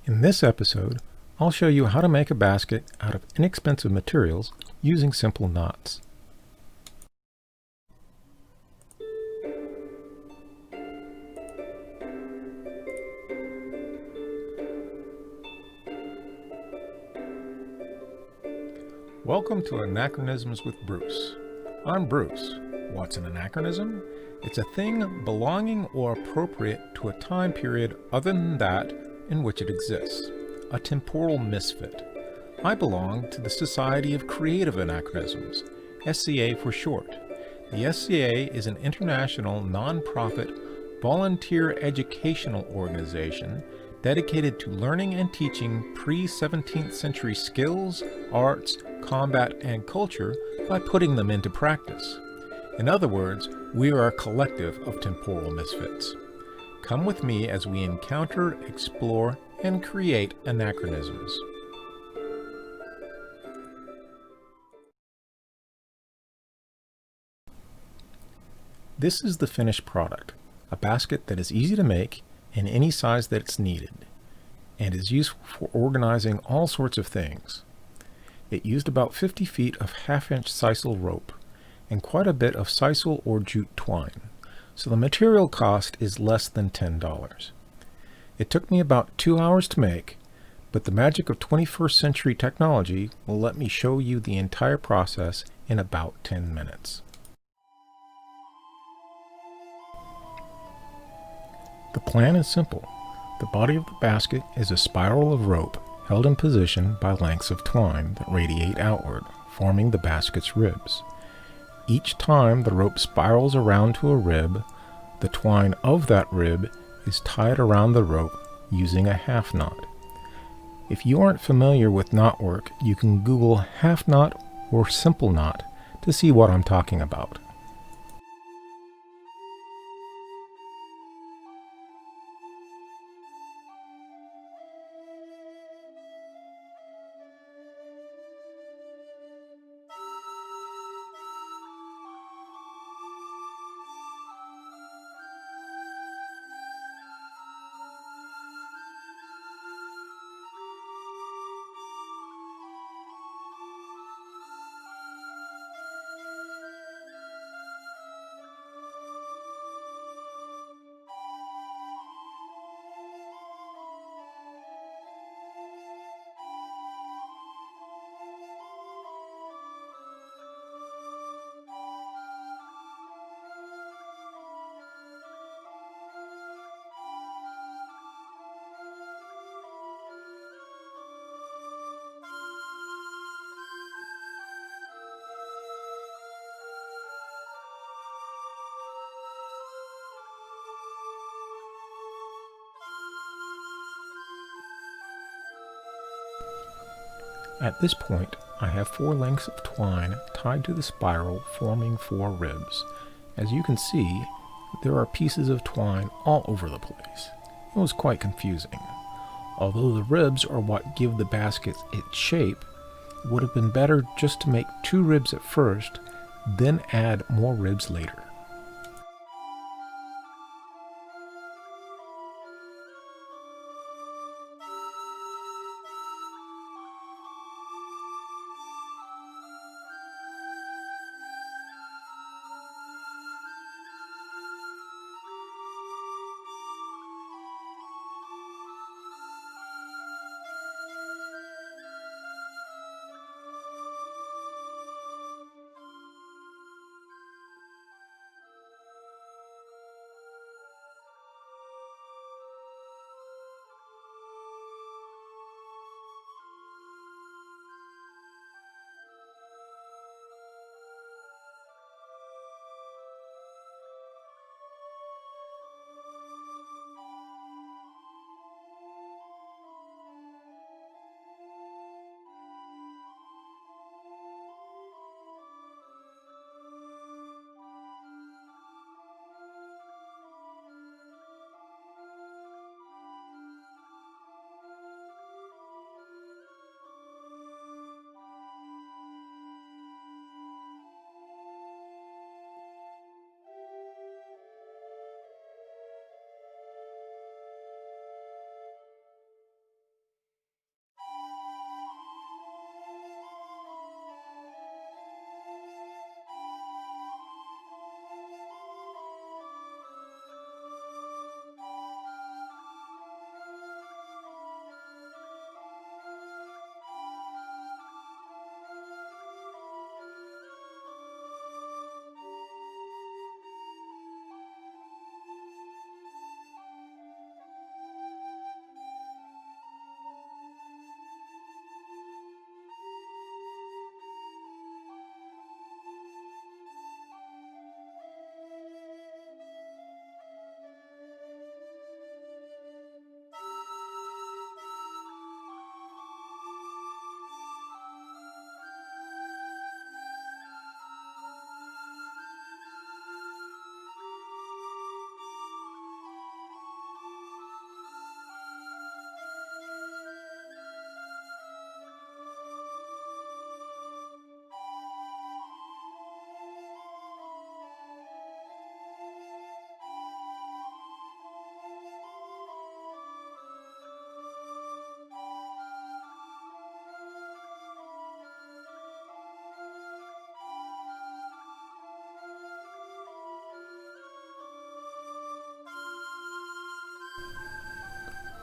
In this episode, I'll show you how to make a basket out of inexpensive materials using simple knots. Welcome to Anachronisms with Bruce. I'm Bruce. What's an anachronism? It's a thing belonging or appropriate to a time period other than that in which it exists. A temporal misfit. I belong to the Society of Creative Anachronisms, SCA for short. The SCA is an international non-profit volunteer educational organization dedicated to learning and teaching pre-17th century skills, arts, combat, and culture by putting them into practice. In other words, we are a collective of temporal misfits. Come with me as we encounter, explore, and create anachronisms. This is the finished product, a basket that is easy to make in any size that's needed, and is useful for organizing all sorts of things. It used about 50 feet of half-inch sisal rope, and quite a bit of sisal or jute twine, so the material cost is less than $10. It took me about 2 hours to make, but the magic of 21st century technology will let me show you the entire process in about 10 minutes. The plan is simple. The body of the basket is a spiral of rope held in position by lengths of twine that radiate outward, forming the basket's ribs. Each time the rope spirals around to a rib, the twine of that rib is tied around the rope using a half knot. If you aren't familiar with knot work, you can Google half knot or simple knot to see what I'm talking about. At this point, I have 4 lengths of twine tied to the spiral, forming 4 ribs. As you can see, there are pieces of twine all over the place. It was quite confusing. Although the ribs are what give the basket its shape, it would have been better just to make 2 ribs at first, then add more ribs later.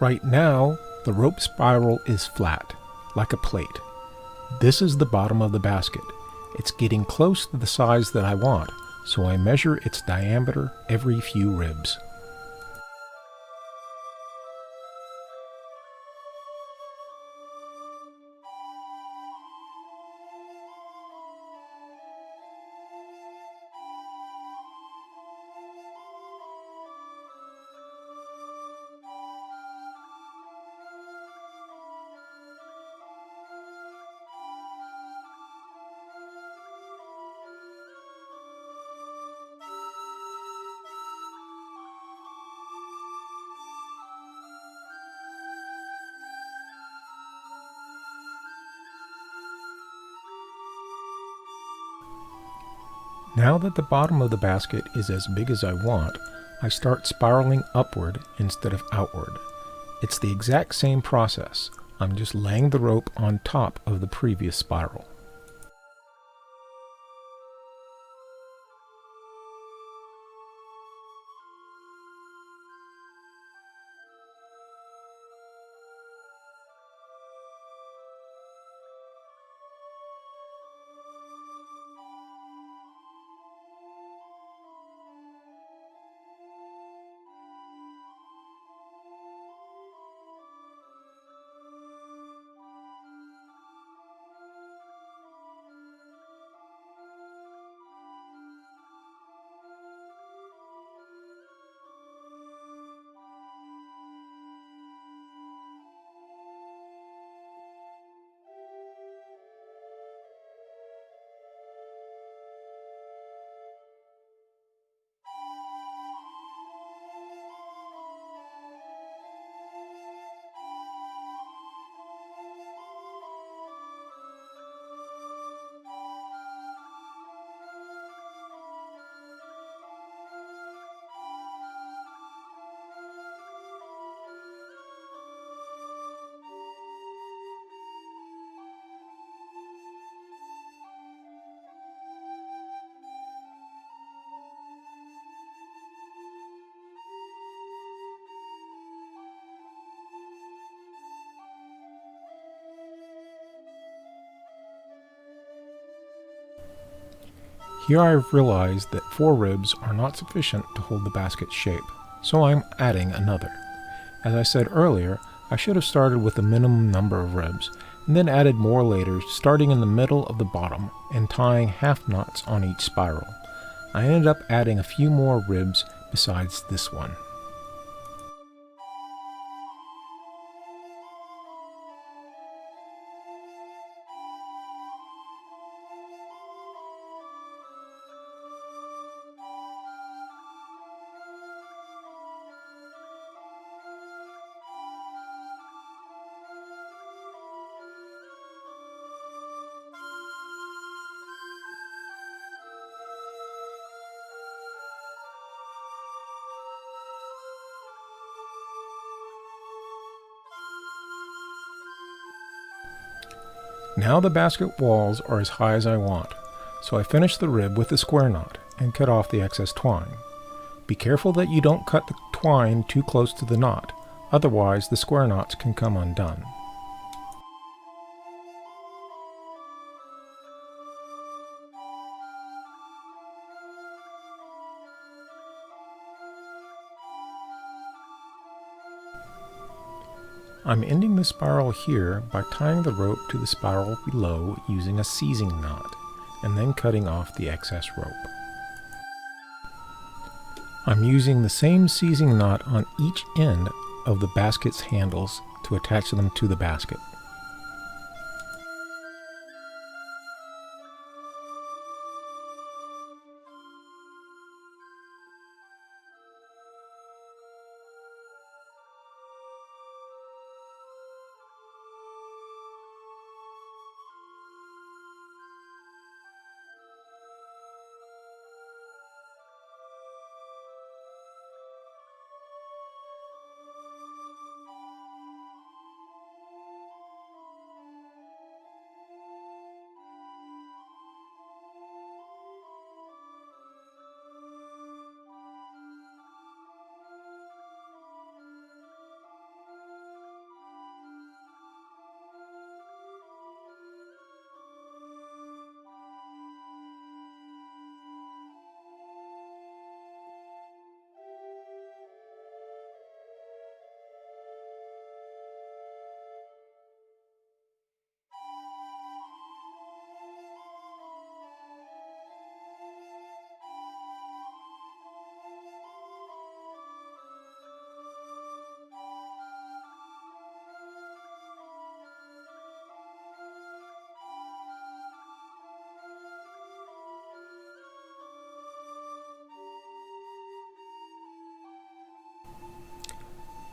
Right now, the rope spiral is flat, like a plate. This is the bottom of the basket. It's getting close to the size that I want, so I measure its diameter every few ribs. Now that the bottom of the basket is as big as I want, I start spiraling upward instead of outward. It's the exact same process. I'm just laying the rope on top of the previous spiral. Here I've realized that 4 ribs are not sufficient to hold the basket's shape, so I'm adding another. As I said earlier, I should have started with a minimum number of ribs, and then added more later, starting in the middle of the bottom and tying half knots on each spiral. I ended up adding a few more ribs besides this one. Now the basket walls are as high as I want, so I finish the rib with a square knot and cut off the excess twine. Be careful that you don't cut the twine too close to the knot, otherwise the square knots can come undone. I'm ending the spiral here by tying the rope to the spiral below using a seizing knot, and then cutting off the excess rope. I'm using the same seizing knot on each end of the basket's handles to attach them to the basket.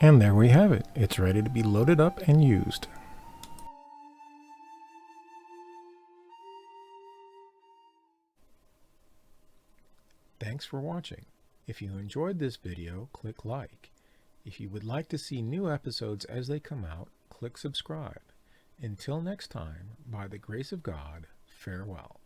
And there we have it. It's ready to be loaded up and used. Thanks for watching. If you enjoyed this video, click like. If you would like to see new episodes as they come out, click subscribe. Until next time, by the grace of God, farewell.